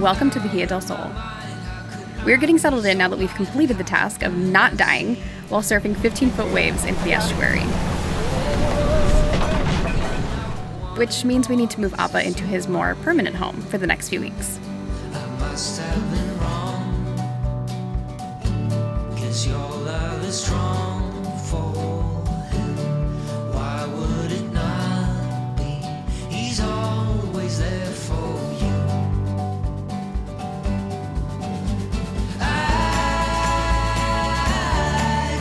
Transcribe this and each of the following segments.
welcome to Bahia del Sol. We're getting settled in now that we've completed the task of not dying while surfing 15-foot waves into the estuary. Which means we need to move Appa into his more permanent home for the next few weeks. I must have been wrong, 'cause your love is strong for him. Why would it not be? He's always there for you. I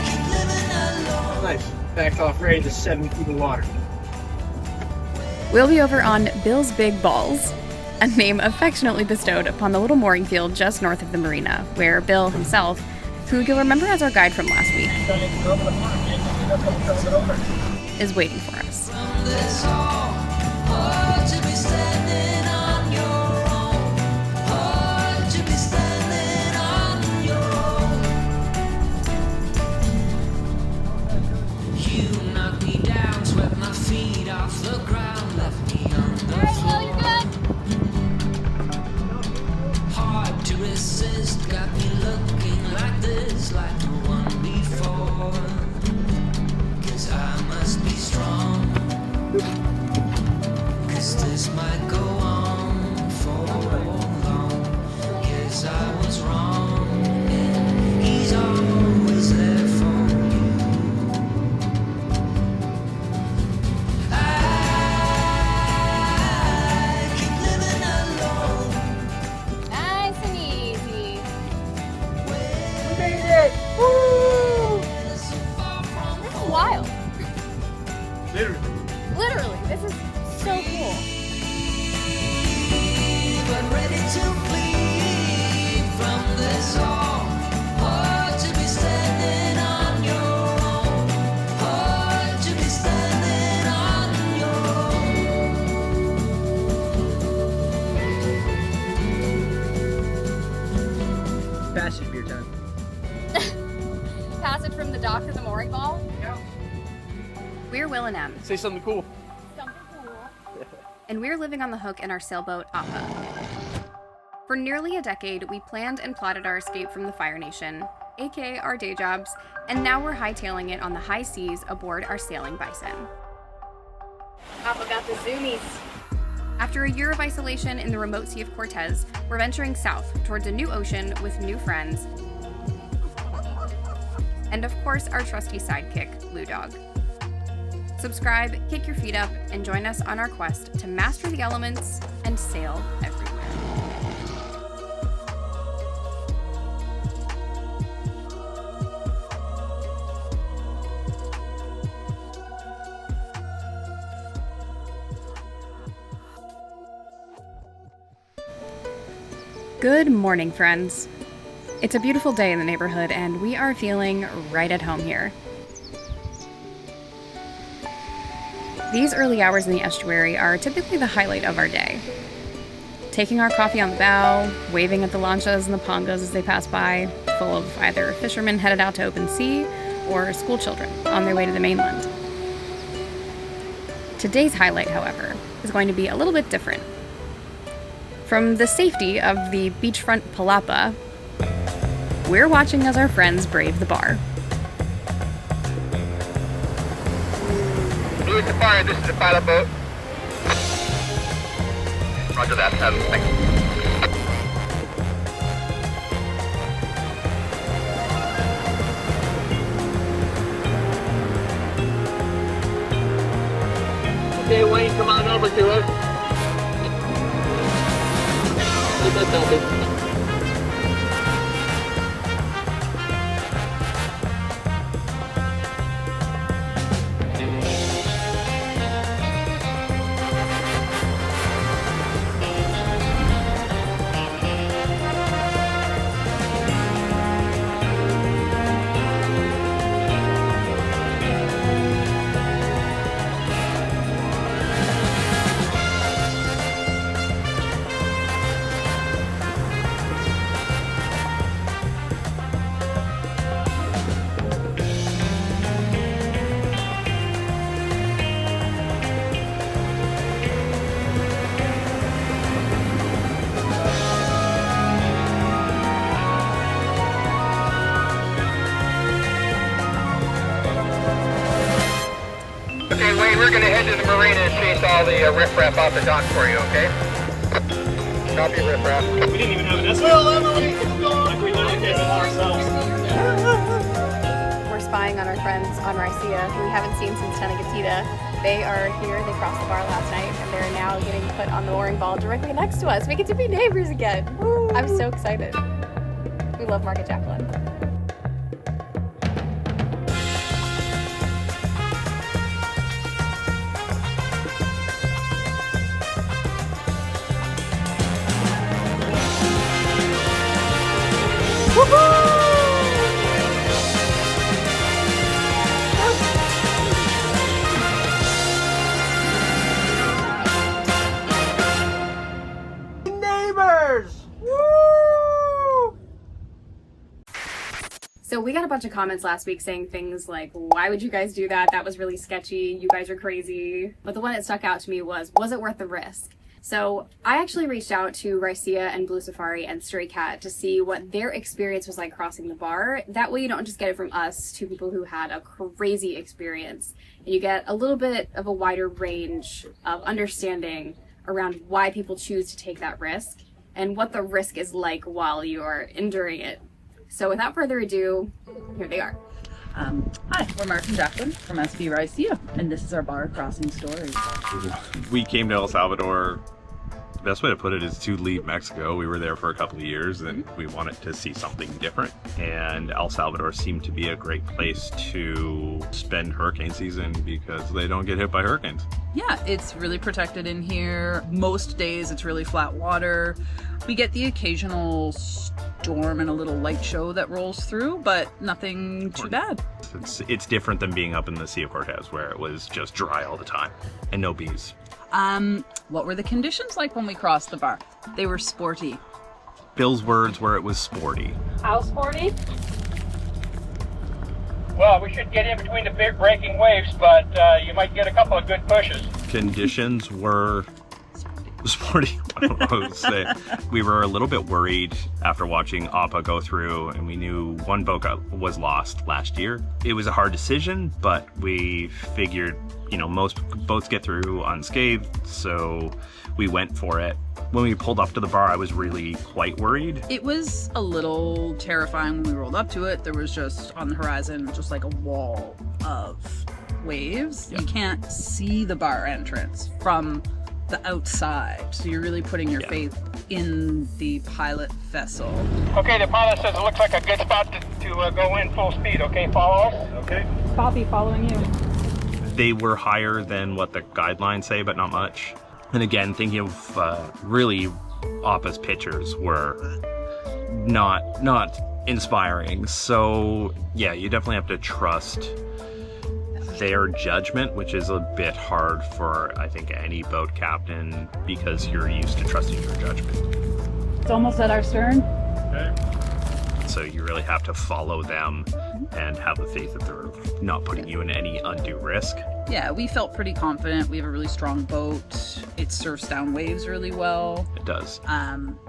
keep living alone. Nice. Backed off range is 7 feet of water. We'll be over on Bill's Big Balls, a name affectionately bestowed upon the little mooring field just north of the marina, where Bill himself, who you'll remember as our guide from last week, is waiting for us. There's all hard to be standing on your own. Hard to be standing on your own. You knocked me down, swept my feet off the ground, left me on the floor. Hard to resist, got me looking like this, like no one before. 'Cause I must be strong. 'Cause this might go on for long. Guess I was wrong, and he's always there for you. I keep living alone. Nice and easy. We made it! Woo! So far from This is wild. Literally. Literally, this is so cool. but ready to flee from this all. Hard to be standing on your own. Hard to be standing on your own. Passage beer time. Passage from the dock to the mooring ball. We're Will and Em, Say something cool. Something cool. and we're living on the hook in our sailboat, Appa. For nearly a decade, we planned and plotted our escape from the Fire Nation, aka our day jobs, and now we're hightailing it on the high seas aboard our sailing bison. Appa got the zoomies. After a year of isolation in the remote Sea of Cortez, we're venturing south towards a new ocean with new friends, and of course, our trusty sidekick, Blue Dog. Subscribe, kick your feet up, and join us on our quest to master the elements and sail everywhere. Good morning, friends. It's a beautiful day in the neighborhood, and we are feeling right at home here. These early hours in the estuary are typically the highlight of our day. Taking our coffee on the bow, waving at the lanchas and the pongas as they pass by, full of either fishermen headed out to open sea or school children on their way to the mainland. Today's highlight, however, is going to be a little bit different. From the safety of the beachfront palapa, we're watching as our friends brave the bar. Blue Safari, this is the pilot boat. Roger that, thanks. Okay, Wayne, come on over to us. Keep us healthy. we're gonna head to the marina and chase all the riffraff off the dock for you, okay? Copy, riffraff. We didn't even have an escort. Well, Emily! Like we literally came in ourselves. We're spying on our friends on Ricea, who we haven't seen since Tenagatita. They are here, they crossed the bar last night, and they're now getting put on the mooring ball directly next to us. We get to be neighbors again. Woo. I'm so excited. We love Market Jacqueline. Neighbors! Woo! So we got a bunch of comments last week saying things like, why would you guys do that? That was really sketchy. You guys are crazy. But the one that stuck out to me was it worth the risk? So I actually reached out to Ricea and Blue Safari and Stray Cat to see what their experience was like crossing the bar. That way you don't just get it from us, two people who had a crazy experience. And you get a little bit of a wider range of understanding around why people choose to take that risk and what the risk is like while you're enduring it. So without further ado, here they are. Hi, we're Mark and Jacqueline from SB Ricea, and this is our bar crossing story. We came to El Salvador. The best way to put it is to leave Mexico. We were there for a couple of years and we wanted to see something different. And El Salvador seemed to be a great place to spend hurricane season because they don't get hit by hurricanes. Yeah, it's really protected in here. Most days it's really flat water. We get the occasional storm and a little light show that rolls through, but nothing too bad. It's different than being up in the Sea of Cortez where it was just dry all the time and no bees. What were the conditions like when we crossed the bar? They were sporty. Bill's words were it was sporty. How sporty? Well, we should get in between the big breaking waves, but you might get a couple of good pushes. Conditions were sporty. I don't know what to say. We were a little bit worried after watching Appa go through, and we knew one boat was lost last year. It was a hard decision, but we figured, most boats get through unscathed, so we went for it. When we pulled up to the bar, I was really quite worried. It was a little terrifying when we rolled up to it. There was just on the horizon, just like a wall of waves. Yeah. You can't see the bar entrance from the outside, so you're really putting your faith in the pilot vessel. Okay, the pilot says it looks like a good spot to go in full speed, okay? Follow us? Okay. Copy, following you. They were higher than what the guidelines say, but not much. And again, thinking of really Appa's pictures were not inspiring. So yeah, you definitely have to trust their judgment, which is a bit hard for, I think, any boat captain because you're used to trusting your judgment. It's almost at our stern. So you really have to follow them and have the faith that they're not putting you in any undue risk. Yeah, we felt pretty confident. We have a really strong boat. It surfs down waves really well. It does.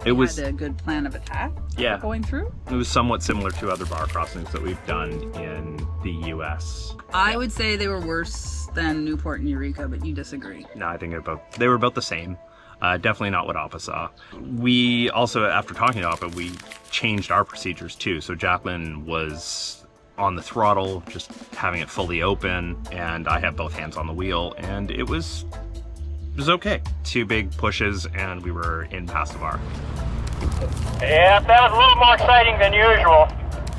We was- had a good plan of attack going through. It was somewhat similar to other bar crossings that we've done in the US. I would say they were worse than Newport and Eureka, but you disagree. No, I think they were about the same. Definitely not what Appa saw. We also, after talking to Appa, we changed our procedures too. So Jacqueline was on the throttle, just having it fully open, and I had both hands on the wheel, and it was okay. 2 big pushes, and we were in past the bar. Yeah, that was a little more exciting than usual.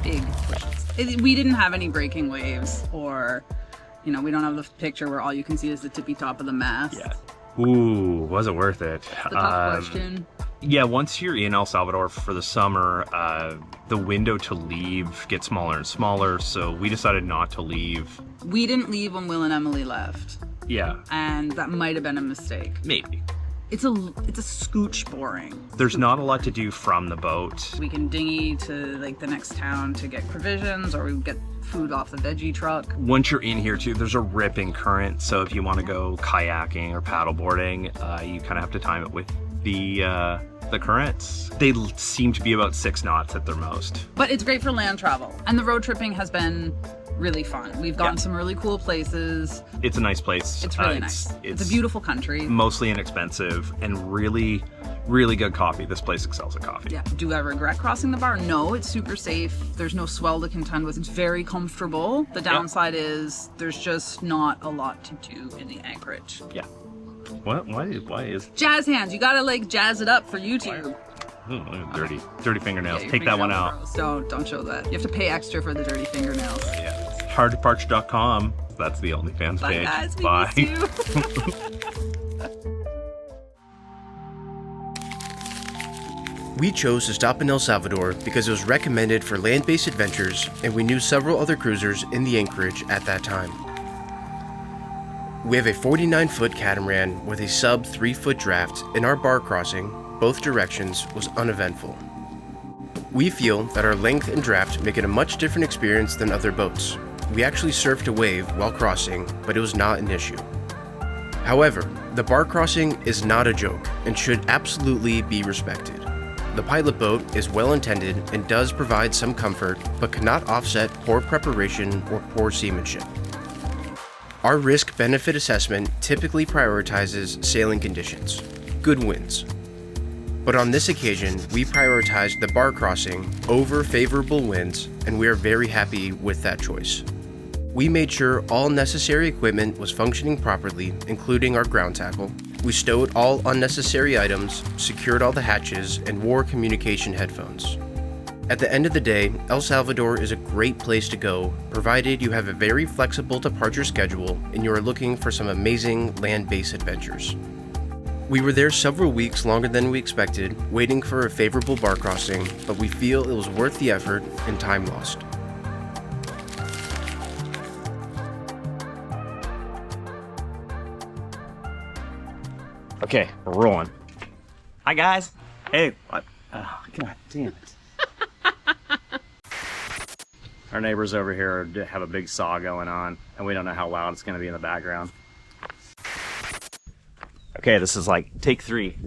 Big pushes. We didn't have any breaking waves, or, we don't have the picture where all you can see is the tippy top of the mast. Yeah. Ooh, was it worth it? The tough question. Yeah, once you're in El Salvador for the summer, the window to leave gets smaller and smaller, so we decided not to leave. We didn't leave when Will and Emily left, Yeah, and that might have been a mistake. maybe. It's a scooch boring. There's not a lot to do from the boat. We can dinghy to the next town to get provisions, or we get food off the veggie truck. Once you're in here too, there's a ripping current, so if you want to go kayaking or paddleboarding, you kind of have to time it with the currents. They seem to be about 6 knots at their most. But it's great for land travel, and the road tripping has been really fun. We've gone Yeah. some really cool places. It's a nice place. It's really nice. It's a beautiful country. Mostly inexpensive and really, really good coffee. This place excels at coffee. Yeah. Do I regret crossing the bar? No, it's super safe. There's no swell to contend with. It's very comfortable. The downside is there's just not a lot to do in the anchorage. Yeah. What? Why is? Jazz hands. You gotta like jazz it up for YouTube. Ooh, look at dirty fingernails. Yeah, your Take that one out. fingernails gross. Don't show that. You have to pay extra for the dirty fingernails. Yeah. Hardparch.com. That's the OnlyFans Bye page. guys. We Bye. miss you. We chose to stop in El Salvador because it was recommended for land-based adventures, and we knew several other cruisers in the anchorage at that time. We have a 49-foot catamaran with a sub 3-foot draft, and our bar crossing, both directions, was uneventful. We feel that our length and draft make it a much different experience than other boats. We actually surfed a wave while crossing, but it was not an issue. However, the bar crossing is not a joke and should absolutely be respected. The pilot boat is well intended and does provide some comfort, but cannot offset poor preparation or poor seamanship. Our risk-benefit assessment typically prioritizes sailing conditions, good winds. But on this occasion, we prioritized the bar crossing over favorable winds, and we are very happy with that choice. We made sure all necessary equipment was functioning properly, including our ground tackle. We stowed all unnecessary items, secured all the hatches, and wore communication headphones. At the end of the day, El Salvador is a great place to go, provided you have a very flexible departure schedule and you are looking for some amazing land-based adventures. We were there several weeks longer than we expected, waiting for a favorable bar crossing, but we feel it was worth the effort and time lost. Okay, we're rolling. Hi guys. Hey. God damn it. Our neighbors over here have a big saw going on, and we don't know how loud it's going to be in the background. Okay, this is like take 3.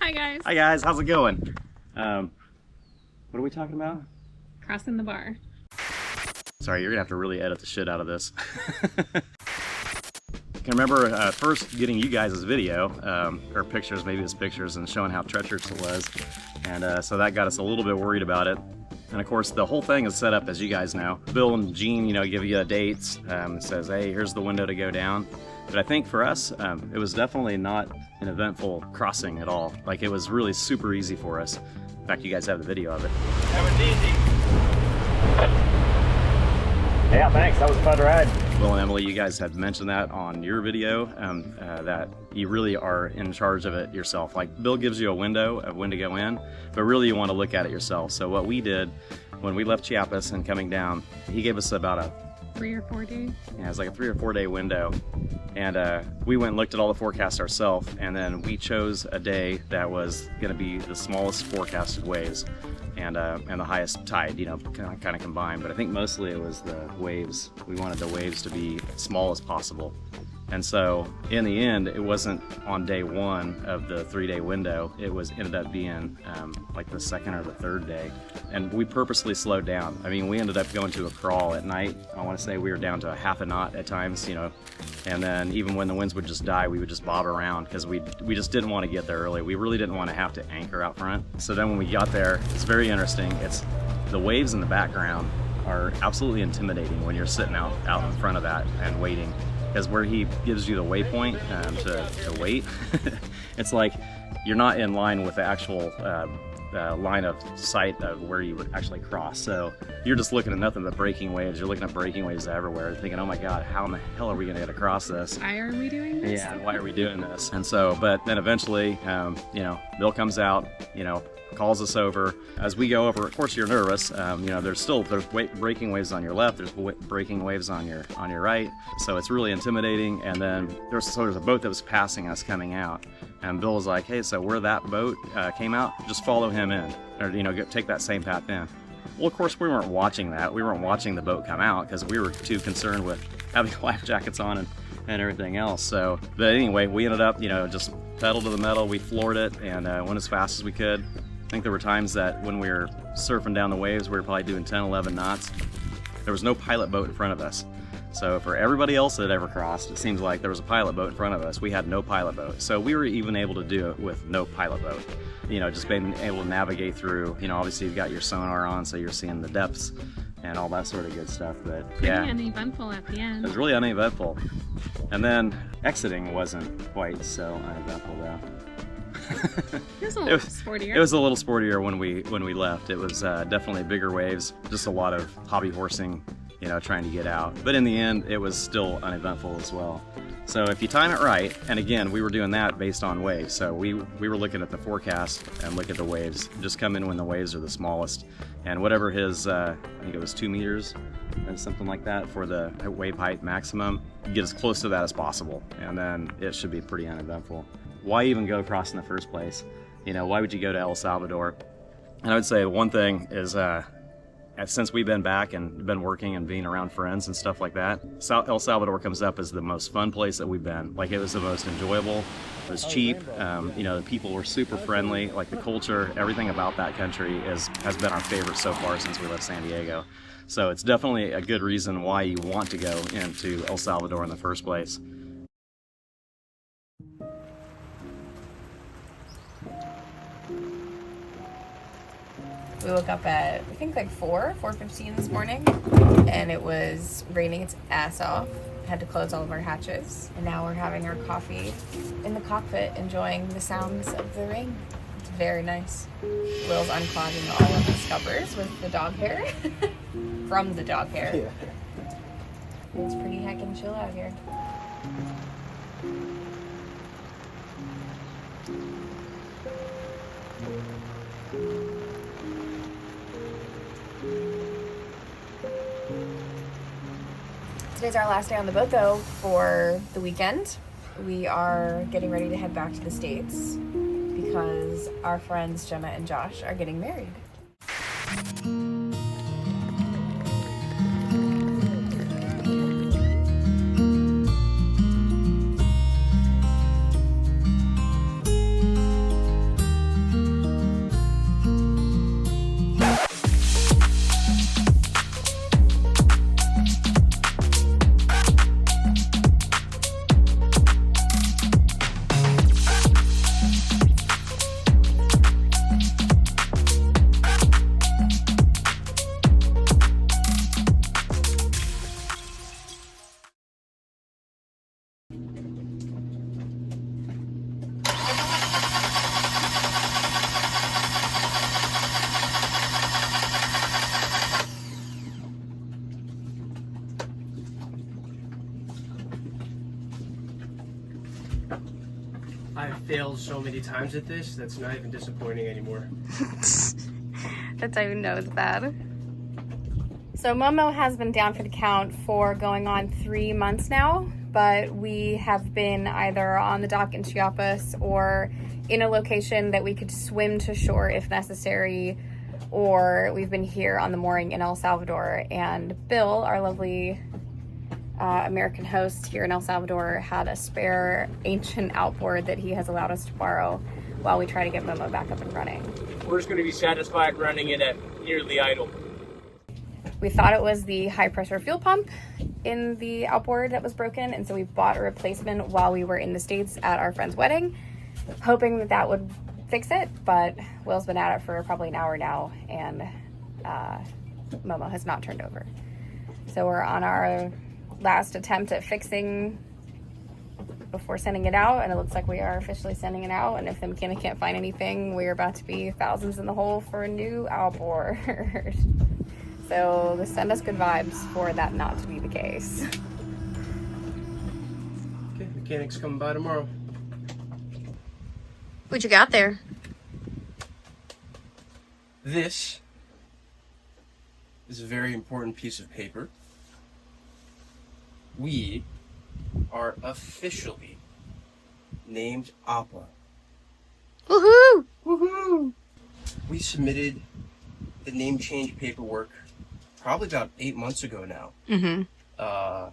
Hi guys. Hi guys, how's it going? What are we talking about? Crossing the bar. Sorry, you're gonna have to really edit the shit out of this. I can remember first getting you guys' video, or pictures, maybe it's pictures, and showing how treacherous it was. And so that got us a little bit worried about it. And of course, the whole thing is set up, as you guys know. Bill and Gene, give you dates. It says, hey, here's the window to go down. But I think for us, it was definitely not an eventful crossing at all. Like, it was really super easy for us. In fact, you guys have the video of it. That was easy. Yeah, thanks. That was a fun ride. Will and Emily, you guys had mentioned that on your video, that you really are in charge of it yourself. Like, Bill gives you a window of when to go in, but really you want to look at it yourself. So what we did when we left Chiapas and coming down, he gave us about a 3 or 4 days. Yeah, it was like a 3 or 4 day window. And we went and looked at all the forecasts ourselves, and then we chose a day that was going to be the smallest forecasted waves and the highest tide, kind of combined. But I think mostly it was the waves. We wanted the waves to be small as possible. And so in the end, it wasn't on day 1 of the 3-day window. It ended up being like the second or the third day. And we purposely slowed down. I mean, we ended up going to a crawl at night. I want to say we were down to a half a knot at times, and then even when the winds would just die, we would just bob around because we just didn't want to get there early. We really didn't want to have to anchor out front. So then when we got there, it's very interesting. It's the waves in the background are absolutely intimidating when you're sitting out in front of that and waiting. Because where he gives you the waypoint to wait, it's like you're not in line with the actual line of sight of where you would actually cross. So you're just looking at nothing but breaking waves. You're looking at breaking waves everywhere, thinking, oh my God, how in the hell are we gonna get across this? Why are we doing this? Yeah, why are we doing this? And so, but then eventually, Bill comes out, calls us over. As we go over, of course you're nervous. There's breaking waves on your left, there's breaking waves on your right. So it's really intimidating. And then there's a boat that was passing us coming out. And Bill was like, hey, so where that boat came out, just follow him in, or take that same path in. Well, of course, we weren't watching that. We weren't watching the boat come out because we were too concerned with having life jackets on and everything else. So, but anyway, we ended up, just pedal to the metal. We floored it and went as fast as we could. I think there were times that when we were surfing down the waves, we were probably doing 10, 11 knots. there was no pilot boat in front of us. So for everybody else that ever crossed, it seems like there was a pilot boat in front of us. We had no pilot boat. So we were even able to do it with no pilot boat. You know, just being able to navigate through, you know, obviously you've got your sonar on, so you're seeing the depths and all that sort of good stuff. But Pretty yeah, uneventful at the end. it was really uneventful. And then exiting wasn't quite so uneventful though. It was a little sportier. It was a little sportier when we left. It was definitely bigger waves, just a lot of hobby horsing, you know, trying to get out. But in the end, it was still uneventful as well. So if you time it right, and again, we were doing that based on waves. So we were looking at the forecast and look at the waves. Just come in when the waves are the smallest, and whatever his, I think it was 2 meters and something like that for the wave height maximum. Get as close to that as possible, and then it should be pretty uneventful. Why even go across in the first place? You know, why would you go to El Salvador? And I would say one thing is, since we've been back and been working and being around friends and stuff like that, El Salvador comes up as the most fun place that we've been. Like, it was the most enjoyable. It was cheap. You know, the people were super friendly. Like, the culture, everything about that country has been our favorite so far since we left San Diego. So it's definitely a good reason why you want to go into El Salvador in the first place. We woke up at, I think, like 4:15 this morning, and it was raining its ass off. Had to close all of our hatches, and now we're having our coffee in the cockpit, enjoying the sounds of the rain. It's very nice. Will's unclogging all of the scuppers with the dog hair from the dog hair. Yeah. It's pretty heckin' chill out here. Today's our last day on the boat, though, for the weekend. We are getting ready to head back to the States because our friends Jenna and Josh are getting married. I've failed so many times at this, that's not even disappointing anymore. That's how you know it's bad. So Momo has been down for the count for going on 3 months now, but we have been either on the dock in Chiapas or in a location that we could swim to shore if necessary, or we've been here on the mooring in El Salvador. And Bill, our lovely American host here in El Salvador, had a spare ancient outboard that he has allowed us to borrow while we try to get Momo back up and running. We're just going to be satisfied running it at nearly idle. We thought it was the high pressure fuel pump in the outboard that was broken, and so we bought a replacement while we were in the States at our friend's wedding, hoping that that would fix it. But Will's been at it for probably an hour now, and Momo has not turned over. So we're on our last attempt at fixing before sending it out, and it looks like we are officially sending it out. And if the mechanic can't find anything, we're about to be thousands in the hole for a new outboard. So send us good vibes for that not to be the case. Okay, mechanic's coming by tomorrow. What you got there? This is a very important piece of paper. We are officially named Appa. Woohoo! Woohoo! We submitted the name change paperwork probably about 8 months ago now. Mm-hmm.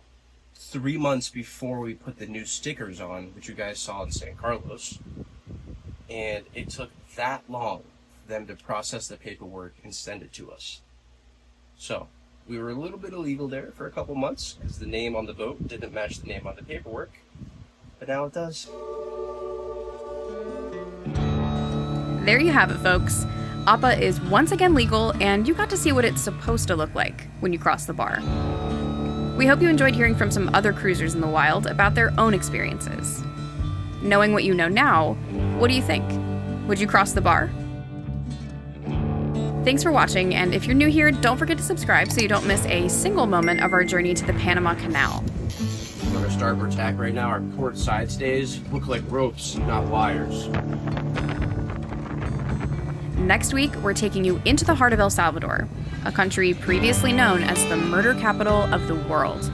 3 months before we put the new stickers on, which you guys saw in San Carlos. And it took that long for them to process the paperwork and send it to us. So, We were a little bit illegal there for a couple months because the name on the boat didn't match the name on the paperwork, but now it does. There you have it, folks. Appa is once again legal, and you got to see what it's supposed to look like when you cross the bar. We hope you enjoyed hearing from some other cruisers in the wild about their own experiences. Knowing what you know now, what do you think? Would you cross the bar? Thanks for watching, and if you're new here, don't forget to subscribe so you don't miss a single moment of our journey to the Panama Canal. On our starboard tack right now, our port side stays look like ropes, not wires. Next week, we're taking you into the heart of El Salvador, a country previously known as the murder capital of the world.